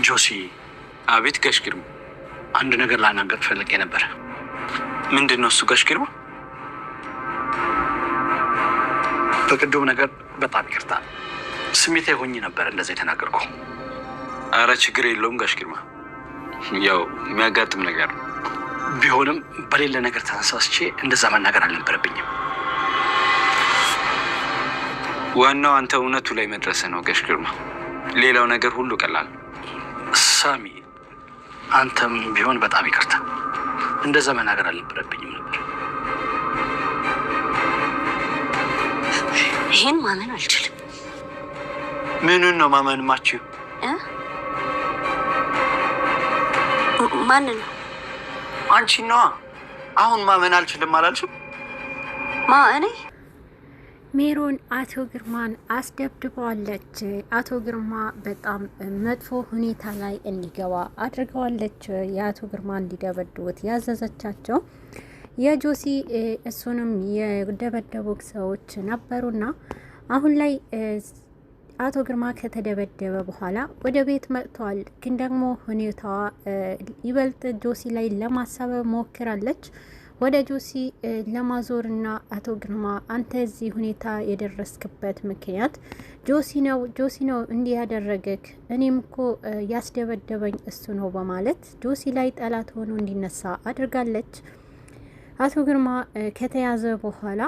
ጆሲ። አቤት ጋሽ ግርማ። አንድ ነገር ላናገር ፈልጌ ነበር። ምንድን ነው እሱ ጋሽ ግርማ? በቅድሙ ነገር በጣም ይቅርታ፣ ስሜቴ ሆኜ ነበር እንደዛ የተናገርኩ። አረ ችግር የለውም ጋሽ ግርማ፣ ያው የሚያጋጥም ነገር ነው። ቢሆንም በሌለ ነገር ተነሳስቼ እንደዛ መናገር አልነበረብኝም። ዋናው አንተ እውነቱ ላይ መድረስ ነው ጋሽ ግርማ። ሌላው ነገር ሁሉ ቀላል። ሳሚ፣ አንተም ቢሆን በጣም ይቅርታ፣ እንደዛ መናገር አልነበረብኝም ነበር። ይሄን ማመን አልችልም። ምኑን ነው ማመን ማችው? ማን ነው? አንቺ ነዋ። አሁን ማመን አልችልም አላልሽም? እኔ ሜሮን አቶ ግርማን አስደብድበዋለች። አቶ ግርማ በጣም መጥፎ ሁኔታ ላይ እንዲገባ አድርገዋለች። የአቶ ግርማ እንዲደበድቡት ያዘዘቻቸው የጆሲ እሱንም የደበደቡ ሰዎች ነበሩና አሁን ላይ አቶ ግርማ ከተደበደበ በኋላ ወደ ቤት መጥተዋል። ግን ደግሞ ሁኔታዋ ይበልጥ ጆሲ ላይ ለማሳበብ ሞክራለች። ወደ ጆሲ ለማዞርና አቶ ግርማ አንተ እዚህ ሁኔታ የደረስክበት ምክንያት ጆሲ ነው እንዲህ ያደረገክ፣ እኔም እኮ ያስደበደበኝ እሱ ነው በማለት ጆሲ ላይ ጠላት ሆኖ እንዲነሳ አድርጋለች። አቶ ግርማ ከተያዘ በኋላ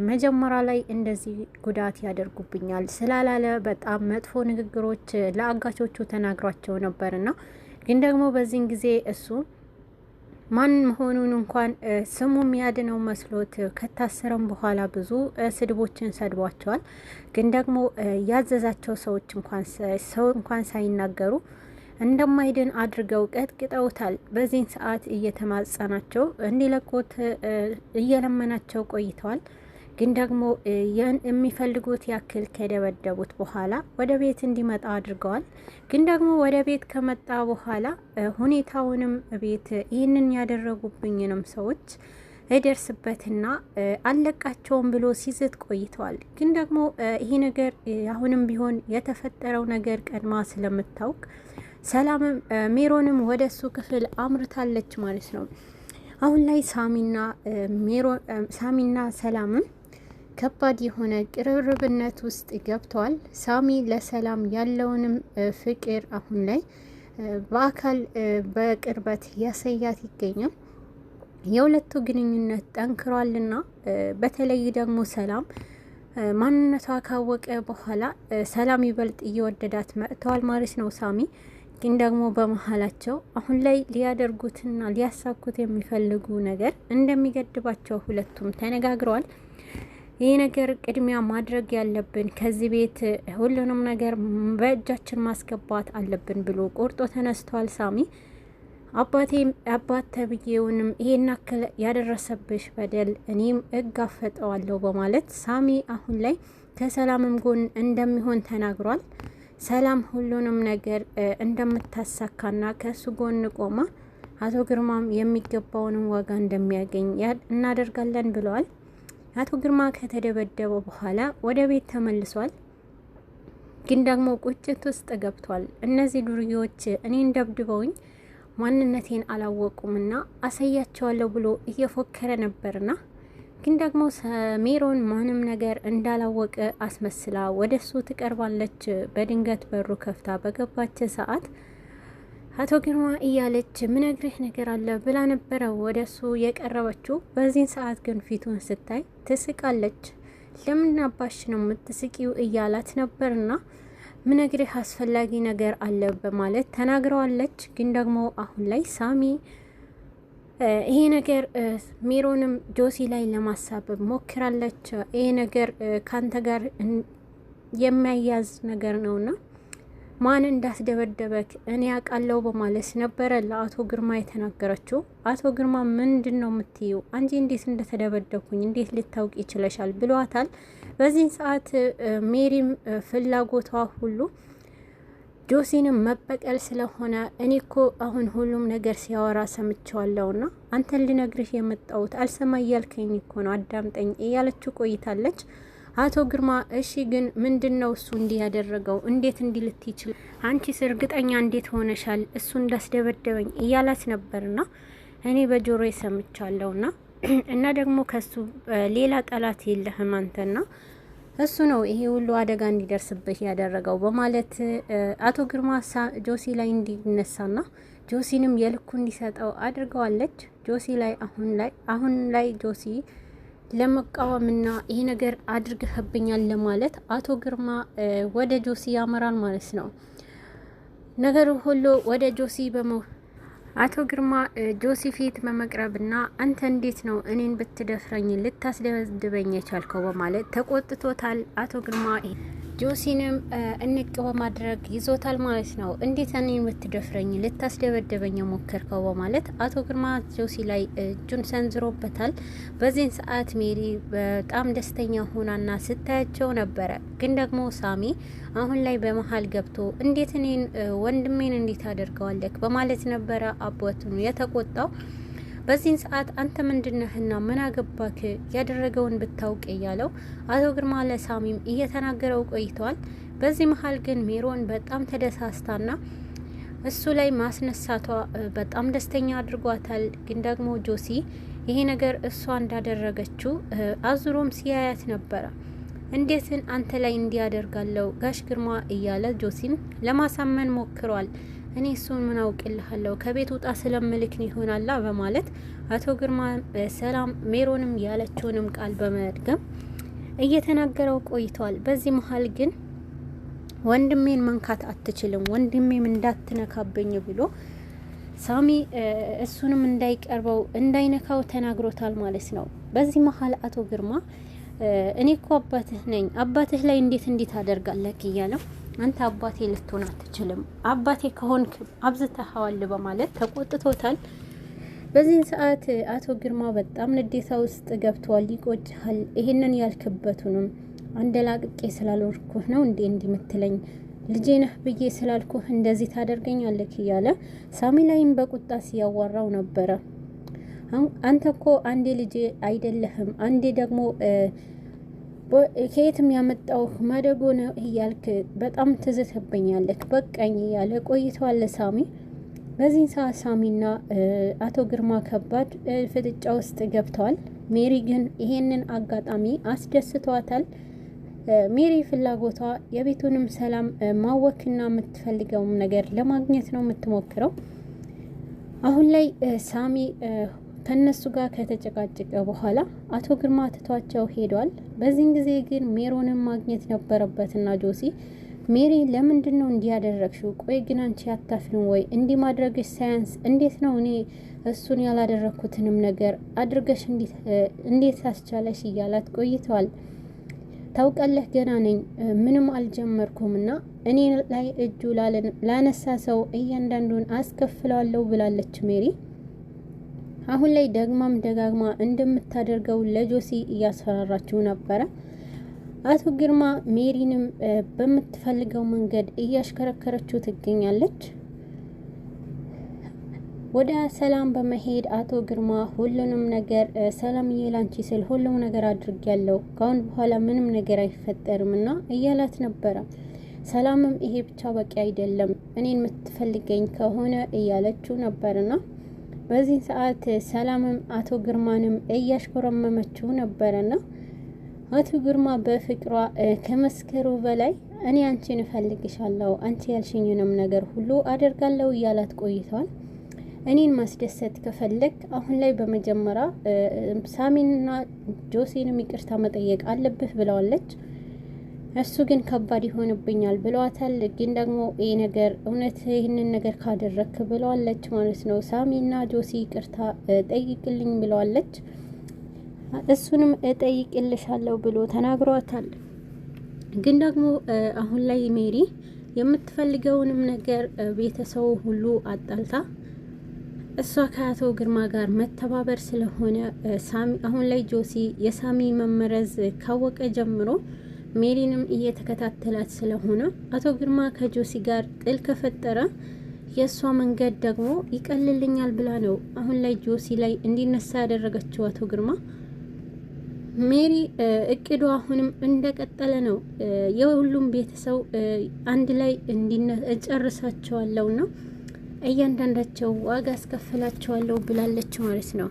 መጀመሪያ ላይ እንደዚህ ጉዳት ያደርጉብኛል ስላላለ በጣም መጥፎ ንግግሮች ለአጋቾቹ ተናግሯቸው ነበርና ግን ደግሞ በዚህን ጊዜ እሱ ማን መሆኑን እንኳን ስሙ የሚያድነው መስሎት ከታሰረም በኋላ ብዙ ስድቦችን ሰድቧቸዋል። ግን ደግሞ ያዘዛቸው ሰዎች እንኳን ሳይናገሩ እንደማይድን አድርገው ቀጥቅጠውታል። በዚህን ሰዓት እየተማጸናቸው እንዲለቁት እየለመናቸው ቆይተዋል። ግን ደግሞ የሚፈልጉት ያክል ከደበደቡት በኋላ ወደ ቤት እንዲመጣ አድርገዋል። ግን ደግሞ ወደ ቤት ከመጣ በኋላ ሁኔታውንም ቤት ይህንን ያደረጉብኝንም ሰዎች እደርስበትና አለቃቸውም ብሎ ሲዝት ቆይተዋል። ግን ደግሞ ይህ ነገር አሁንም ቢሆን የተፈጠረው ነገር ቀድማ ስለምታውቅ ሰላምም ሜሮንም ወደ እሱ ክፍል አምርታለች ማለት ነው። አሁን ላይ ሳሚና ሰላምም ከባድ የሆነ ቅርርብነት ውስጥ ገብተዋል። ሳሚ ለሰላም ያለውንም ፍቅር አሁን ላይ በአካል በቅርበት ያሳያት ይገኛል። የሁለቱ ግንኙነት ጠንክሯልና በተለይ ደግሞ ሰላም ማንነቷ ካወቀ በኋላ ሰላም ይበልጥ እየወደዳት መጥተዋል ማለት ነው። ሳሚ ግን ደግሞ በመሀላቸው አሁን ላይ ሊያደርጉትና ሊያሳኩት የሚፈልጉ ነገር እንደሚገድባቸው ሁለቱም ተነጋግረዋል። ይህ ነገር ቅድሚያ ማድረግ ያለብን ከዚህ ቤት ሁሉንም ነገር በእጃችን ማስገባት አለብን ብሎ ቆርጦ ተነስቷል። ሳሚ አባት ተብዬውንም ይሄን አክል ያደረሰብሽ በደል እኔም እጋፈጠዋለሁ በማለት ሳሚ አሁን ላይ ከሰላምም ጎን እንደሚሆን ተናግሯል። ሰላም ሁሉንም ነገር እንደምታሳካና ከሱ ጎን ቆማ አቶ ግርማም የሚገባውንም ዋጋ እንደሚያገኝ እናደርጋለን ብለዋል። አቶ ግርማ ከተደበደበው በኋላ ወደ ቤት ተመልሷል። ግን ደግሞ ቁጭት ውስጥ ገብቷል። እነዚህ ዱርዬዎች እኔን ደብድበውኝ ማንነቴን አላወቁምና አሳያቸዋለሁ ብሎ እየፎከረ ነበርና ግን ደግሞ ሜሮን ማንም ነገር እንዳላወቀ አስመስላ ወደሱ ትቀርባለች። በድንገት በሩ ከፍታ በገባች ሰዓት አቶ ግርማ እያለች ምነግርህ ነገር አለ ብላ ነበረ ወደሱ የቀረበችው። በዚህን ሰዓት ግን ፊቱን ስታይ ትስቃለች። ለምን አባሽ ነው የምትስቂው እያላት ነበርና ምነግርህ አስፈላጊ ነገር አለ በማለት ተናግረዋለች። ግን ደግሞ አሁን ላይ ሳሚ ይሄ ነገር ሜሮንም ጆሲ ላይ ለማሳበብ ሞክራለች። ይሄ ነገር ካንተ ጋር የሚያያዝ ነገር ነውና ማን እንዳስደበደበክ እኔ ያውቃለሁ በማለት ነበረ ለአቶ ግርማ የተናገረችው። አቶ ግርማ ምንድን ነው የምትይው? አንቺ እንዴት እንደተደበደብኩኝ እንዴት ልታውቂ ይችለሻል ብሏታል። በዚህ ሰዓት ሜሪም ፍላጎቷ ሁሉ ጆሲንም መበቀል ስለሆነ እኔ እኮ አሁን ሁሉም ነገር ሲያወራ ሰምቸዋለሁና አንተን ልነግርህ የመጣሁት አልሰማ እያልከኝ እኮ ነው፣ አዳምጠኝ እያለችው ቆይታለች። አቶ ግርማ እሺ ግን ምንድነው እሱ እንዲህ ያደረገው? እንዴት እንዲህ ልትይ ይችላል? አንቺስ እርግጠኛ እንዴት ሆነሻል? እሱ እንዳስደበደበኝ እያላት ነበርና እኔ በጆሮዬ ሰምቻለሁና እና ደግሞ ከሱ ሌላ ጠላት የለህም አንተና እሱ ነው ይሄ ሁሉ አደጋ እንዲደርስብህ ያደረገው በማለት አቶ ግርማ ጆሲ ላይ እንዲነሳና ጆሲንም የልኩ እንዲሰጠው አድርገዋለች። ጆሲ ላይ አሁን ላይ ጆሲ ለመቃወምና ይሄ ነገር አድርገህብኛል ለማለት አቶ ግርማ ወደ ጆሲ ያመራል ማለት ነው። ነገሩ ሁሉ ወደ ጆሲ አቶ ግርማ ጆሲ ፊት በመቅረብና አንተ እንዴት ነው እኔን ብትደፍረኝ ልታስደበድበኝ የቻልከው በማለት ተቆጥቶታል። አቶ ግርማ ጆሲንም እንቅ በማድረግ ይዞታል ማለት ነው። እንዴት እኔን ብትደፍረኝ ልታስደበድበኝ ሞከርከው በማለት አቶ ግርማ ጆሲ ላይ እጁን ሰንዝሮበታል። በዚህን ሰዓት ሜሪ በጣም ደስተኛ ሆናና ስታያቸው ነበረ። ግን ደግሞ ሳሚ አሁን ላይ በመሀል ገብቶ እንዴት እኔን ወንድሜን እንዴት አደርገዋለክ በማለት ነበረ አባቱን የተቆጣው። በዚህን ሰዓት አንተ ምንድነህና ምን አገባክ ያደረገውን ብታውቅ እያለው አቶ ግርማ ለሳሚም እየተናገረው ቆይተዋል። በዚህ መሀል ግን ሜሮን በጣም ተደሳስታና እሱ ላይ ማስነሳቷ በጣም ደስተኛ አድርጓታል። ግን ደግሞ ጆሲ ይሄ ነገር እሷ እንዳደረገችው አዙሮም ሲያያት ነበረ። እንዴትን አንተ ላይ እንዲያደርጋለው ጋሽ ግርማ እያለ ጆሲን ለማሳመን ሞክሯል። እኔ እሱን ምን አውቅልሃለሁ ከቤት ውጣ ስለምልክን ይሆናላ በማለት አቶ ግርማ ሰላም ሜሮንም ያለችውንም ቃል በመድገም እየተናገረው ቆይቷል። በዚህ መሀል ግን ወንድሜን መንካት አትችልም፣ ወንድሜም እንዳትነካብኝ ብሎ ሳሚ እሱንም እንዳይቀርበው እንዳይነካው ተናግሮታል ማለት ነው። በዚህ መሀል አቶ ግርማ እኔ እኮ አባትህ ነኝ፣ አባትህ ላይ እንዴት አደርጋለህ እያለው አንተ አባቴ ልትሆን አትችልም፣ አባቴ ከሆንክ አብዝተኸዋል በማለት ተቆጥቶታል። በዚህ ሰዓት አቶ ግርማ በጣም ንዴታ ውስጥ ገብቷል። ይቆጭሃል፣ ይሄንን ያልክበቱንም አንደላቅቄ ስላልወርኩህ ነው እንዴ እንዲምትለኝ ልጄ ነህ ብዬ ስላልኩህ እንደዚህ ታደርገኛለህ እያለ ሳሚ ላይም በቁጣ ሲያዋራው ነበረ። አንተ እኮ አንዴ ልጄ አይደለህም፣ አንዴ ደግሞ ከየትም ያመጣው ማደጎ ነው እያልክ በጣም ትዝተብኛለህ፣ በቃኝ እያለ ቆይቷል ሳሚ። በዚህ ሰዓት ሳሚና አቶ ግርማ ከባድ ፍጥጫ ውስጥ ገብተዋል። ሜሪ ግን ይሄንን አጋጣሚ አስደስቷታል። ሜሪ ፍላጎቷ የቤቱንም ሰላም ማወክና የምትፈልገውም ነገር ለማግኘት ነው የምትሞክረው። አሁን ላይ ሳሚ ከነሱ ጋር ከተጨቃጨቀ በኋላ አቶ ግርማ ትቷቸው ሄዷል። በዚህን ጊዜ ግን ሜሮንን ማግኘት ነበረበትና ጆሲ ሜሪ ለምንድን ነው እንዲያደረግሽው? ቆይ ግን አንቺ አታፍሪም ወይ? እንዲህ ማድረግሽ ሳያንስ እንዴት ነው እኔ እሱን ያላደረኩትንም ነገር አድርገሽ እንዴት አስቻለሽ? እያላት ቆይተዋል። ታውቃለህ ገና ነኝ፣ ምንም አልጀመርኩምና እኔ ላይ እጁ ላነሳ ሰው እያንዳንዱን አስከፍለዋለሁ ብላለች ሜሪ። አሁን ላይ ደግማም ደጋግማ እንደምታደርገው ለጆሲ እያስፈራራችው ነበረ። አቶ ግርማ ሜሪንም በምትፈልገው መንገድ እያሽከረከረችው ትገኛለች። ወደ ሰላም በመሄድ አቶ ግርማ ሁሉንም ነገር ሰላምዬ ላንቺ ስል ሁሉም ነገር አድርጌያለሁ፣ ካሁን በኋላ ምንም ነገር አይፈጠርምና እያላት ነበረ። ሰላምም ይሄ ብቻ በቂ አይደለም፣ እኔን የምትፈልገኝ ከሆነ እያለችው ነበርና በዚህ ሰዓት ሰላምም አቶ ግርማንም እያሽኮረመመችው ነበርና አቶ ግርማ በፍቅሯ ከመስከሩ በላይ እኔ አንቺን እፈልግሻለሁ፣ አንቺ ያልሽኝንም ነገር ሁሉ አደርጋለሁ እያላት ቆይተዋል። እኔን ማስደሰት ከፈለግ አሁን ላይ በመጀመሪያ ሳሚንና ጆሲንም ይቅርታ መጠየቅ አለብህ ብለዋለች። እሱ ግን ከባድ ይሆንብኛል ብለዋታል። ግን ደግሞ ይህ ነገር እውነት ይህንን ነገር ካደረክ ብለዋለች ማለት ነው። ሳሚና ጆሲ ይቅርታ ጠይቅልኝ ብለዋለች። እሱንም እጠይቅልሻለሁ ብሎ ተናግሯታል። ግን ደግሞ አሁን ላይ ሜሪ የምትፈልገውንም ነገር ቤተሰቡ ሁሉ አጣልታ እሷ ከአቶ ግርማ ጋር መተባበር ስለሆነ ሳሚ አሁን ላይ ጆሲ የሳሚ መመረዝ ካወቀ ጀምሮ ሜሪንም እየተከታተላት ስለሆነ አቶ ግርማ ከጆሲ ጋር ጥል ከፈጠረ የእሷ መንገድ ደግሞ ይቀልልኛል ብላ ነው አሁን ላይ ጆሲ ላይ እንዲነሳ ያደረገችው አቶ ግርማ። ሜሪ እቅዱ አሁንም እንደቀጠለ ነው። የሁሉም ቤተሰብ አንድ ላይ እጨርሳቸዋለሁ ነው እያንዳንዳቸው ዋጋ አስከፍላቸዋለሁ ብላለች ማለት ነው።